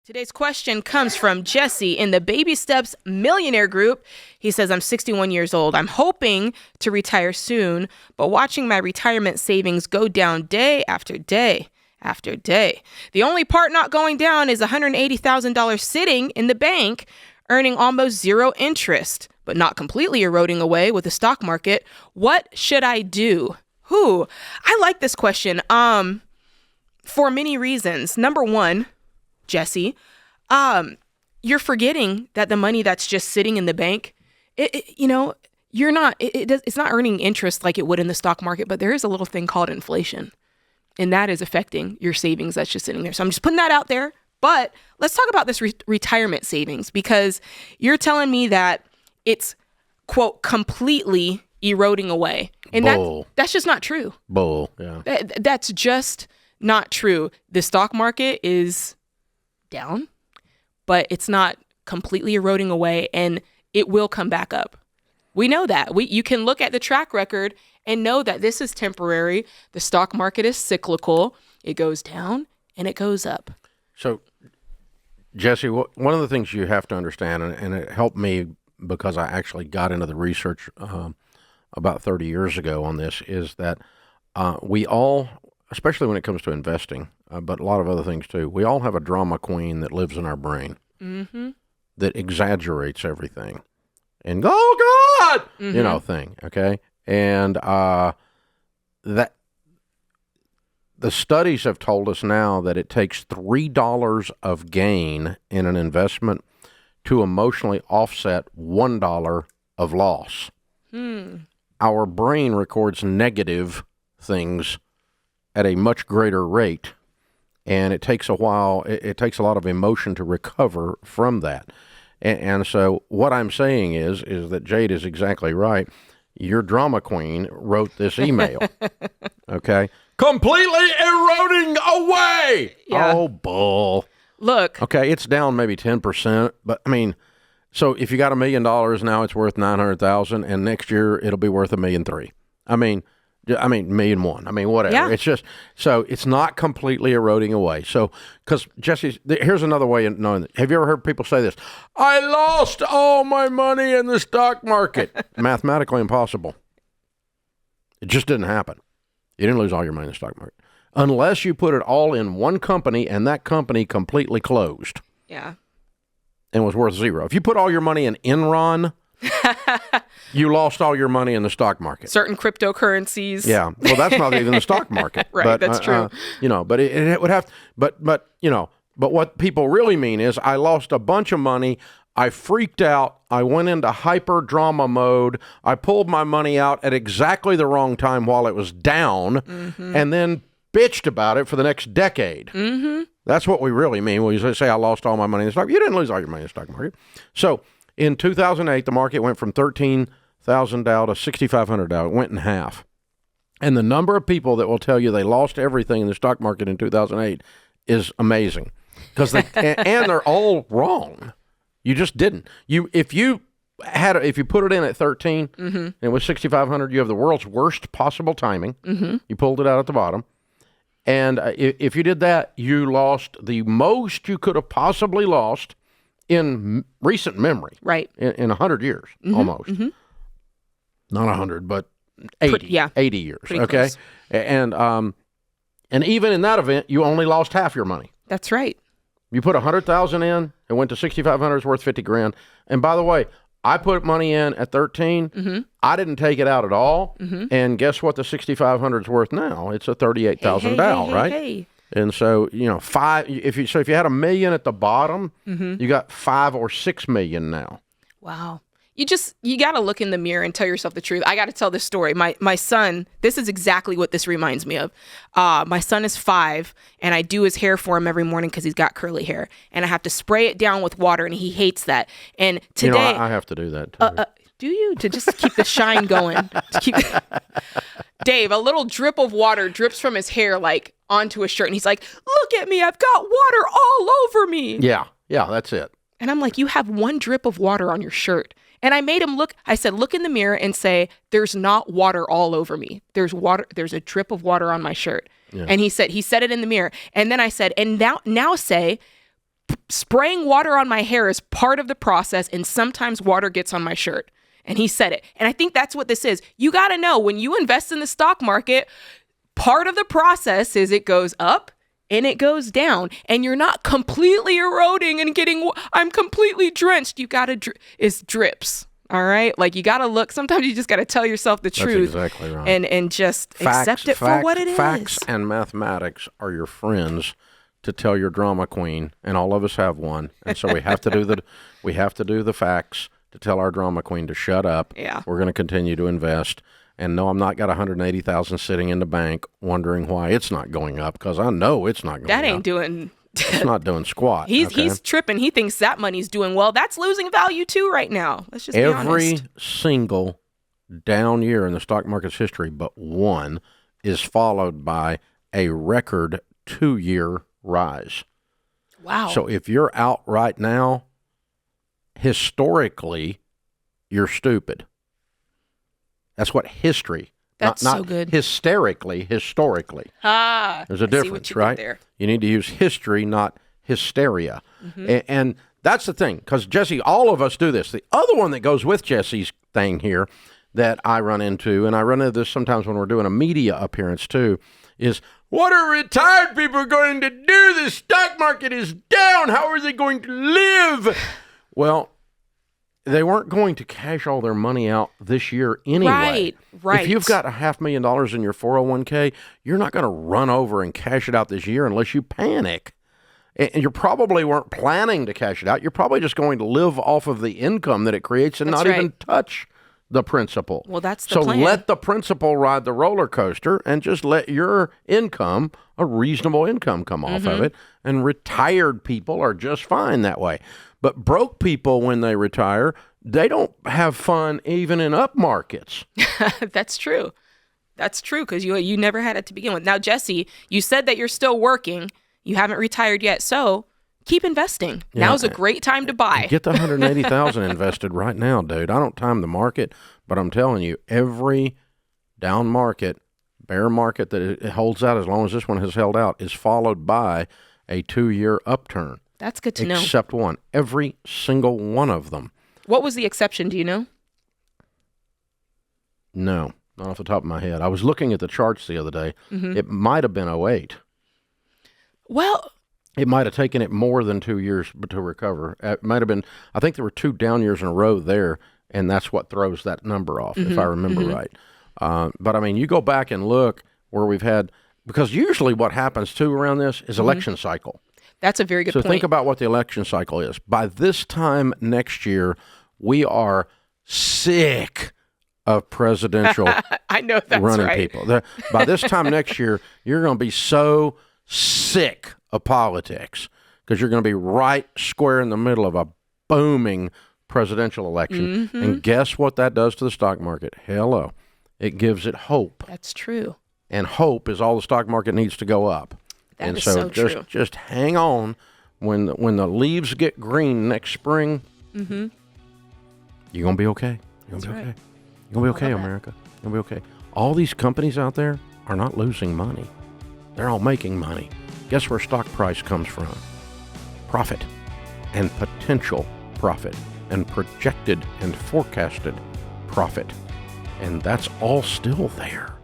Today's question comes from Jesse in the Baby Steps Millionaire Group. He says, I'm 61 years old. I'm hoping to retire soon, but watching my retirement savings go down day after day after day. The only part not going down is $180,000 sitting in the bank, earning almost zero interest, but not completely eroding away with the stock market. What should I do? I like this question for many reasons. Number one, Jesse, you're forgetting that the money that's just sitting in the bank, it's not earning interest like it would in the stock market, but there is a little thing called inflation, and that is affecting your savings that's just sitting there. So I'm just putting that out there. But let's talk about this retirement savings, because you're telling me that it's, quote, completely eroding away. And that's just not true. Yeah. That's just not true. The stock market is down, but it's not completely eroding away, and it will come back up. We know that. You can look at the track record and know that this is temporary. The stock market is cyclical. It goes down and it goes up. So, Jesse, one of the things you have to understand, and it helped me because I actually got into the research about 30 years ago on this, is that we all, especially when it comes to investing, but a lot of other things too, we all have a drama queen that lives in our brain that exaggerates everything. And, oh, God, thing, okay? And that the studies have told us now that it takes $3 of gain in an investment to emotionally offset $1 of loss. Our brain records negative things at a much greater rate, and it takes a while. It takes a lot of emotion to recover from that. And so what I'm saying is that Jade is exactly right. Your drama queen wrote this email, okay? Completely eroding away. Yeah. Oh, bull. Look. Okay, it's down maybe 10%, but I mean, so if you got $1 million now, it's worth $900,000, and next year it'll be worth $1.3 million. I mean, $1.1 million. I mean, whatever. Yeah. It's just, so it's not completely eroding away. So, because Jesse, here's another way of knowing that. Have you ever heard people say this? I lost all my money in the stock market. Mathematically impossible. It just didn't happen. You didn't lose all your money in the stock market. Unless you put it all in one company and that company completely closed. Yeah. And was worth zero. If you put all your money in Enron, you lost all your money in the stock market. Certain cryptocurrencies. Yeah. Well, that's not even the stock market. Right. But, that's true. But it would have, but what people really mean is I lost a bunch of money. I freaked out. I went into hyper drama mode. I pulled my money out at exactly the wrong time while it was down, and then bitched about it for the next decade. That's what we really mean when you say I lost all my money in the stock market. You didn't lose all your money in the stock market. So in 2008, the market went from $13,000 down to $6,500 down. It went in half. And the number of people that will tell you they lost everything in the stock market in 2008 is amazing, because and they're all wrong. You just didn't. If you put it in at 13 and it was 6,500, you have the world's worst possible timing. You pulled it out at the bottom. And if you did that, you lost the most you could have possibly lost in recent memory. Right. In 100 years, almost. Not 100, but 80. 80 years. Pretty okay. Close. And even in that event, you only lost half your money. That's right. You put 100,000 in, it went to 6,500, it's worth 50 grand. And by the way, I put money in at 13. I didn't take it out at all. And guess what the 6,500 is worth now? It's a 38,000 down, right? Hey. And so, if you had $1 million at the bottom, you got $5 or $6 million now. Wow. You got to look in the mirror and tell yourself the truth. I got to tell this story. My son, this is exactly what this reminds me of. My son is 5, and I do his hair for him every morning because he's got curly hair. And I have to spray it down with water, and he hates that. And today... I have to do that, too. Do you? To just keep the shine going. Dave, a little drip of water drips from his hair, like, onto his shirt. And he's like, look at me. I've got water all over me. Yeah, that's it. And I'm like, you have one drip of water on your shirt. And I made him look. I said, look in the mirror and say, there's not water all over me. There's water. There's a drip of water on my shirt. Yeah. And he said it in the mirror. And then I said, and now say, spraying water on my hair is part of the process, and sometimes water gets on my shirt. And he said it. And I think that's what this is. You got to know, when you invest in the stock market, part of the process is it goes up and it goes down, and you're not completely eroding and I'm completely drenched. You got to, it's drips. All right. Like, you got to look, sometimes you just got to tell yourself the truth. That's exactly right. And just accept it for what it is. Facts and mathematics are your friends to tell your drama queen, and all of us have one. And so we have to do the facts to tell our drama queen to shut up. Yeah. We're going to continue to invest. And no, I'm not got 180,000 sitting in the bank wondering why it's not going up, because I know it's not going up. That ain't doing. It's not doing squat. He's tripping. He thinks that money's doing well. That's losing value too right now. Let's just be honest. Every single down year in the stock market's history but one is followed by a record 2-year rise. Wow. So if you're out right now, historically, you're stupid. That's what history. That's not so good. Historically. There's a difference, right? There. You need to use history, not hysteria. And that's the thing, because Jesse, all of us do this. The other one that goes with Jesse's thing here that I run into, and I run into this sometimes when we're doing a media appearance too, is, what are retired people going to do? The stock market is down. How are they going to live? Well, they weren't going to cash all their money out this year anyway. Right. If you've got $500,000 in your 401k, you're not going to run over and cash it out this year unless you panic. And you probably weren't planning to cash it out. You're probably just going to live off of the income that it creates and even touch the principal. Well, that's the plan. So let the principal ride the roller coaster and just let your income, a reasonable income, come off of it. And retired people are just fine that way. But broke people, when they retire, they don't have fun even in up markets. That's true. That's true, because you never had it to begin with. Now, Jesse, you said that you're still working. You haven't retired yet, so keep investing. Yeah, Now's a great time to buy. Get the 180,000 invested right now, dude. I don't time the market, but I'm telling you, every down market, bear market that it holds out as long as this one has held out is followed by a 2-year upturn. That's good to know. Except one. Every single one of them. What was the exception? Do you know? No, not off the top of my head. I was looking at the charts the other day. It might have been 08. Well, it might have taken it more than 2 years to recover. It might have been, I think there were 2 down years in a row there, and that's what throws that number off, if I remember right. But, I mean, you go back and look where we've had, because usually what happens, too, around this is election cycle. That's a very good point. So think about what the election cycle is. By this time next year, we are sick of presidential I know that's running right. people. By this time next year, you're going to be so sick of politics because you're going to be right square in the middle of a booming presidential election. And guess what that does to the stock market? Hello. It gives it hope. That's true. And hope is all the stock market needs to go up. That is so true. Just hang on. When the leaves get green next spring, you're going to be okay. You're going to be okay. You're going to be okay, America. You're going to be okay. All these companies out there are not losing money. They're all making money. Guess where stock price comes from? Profit and potential profit and projected and forecasted profit. And that's all still there.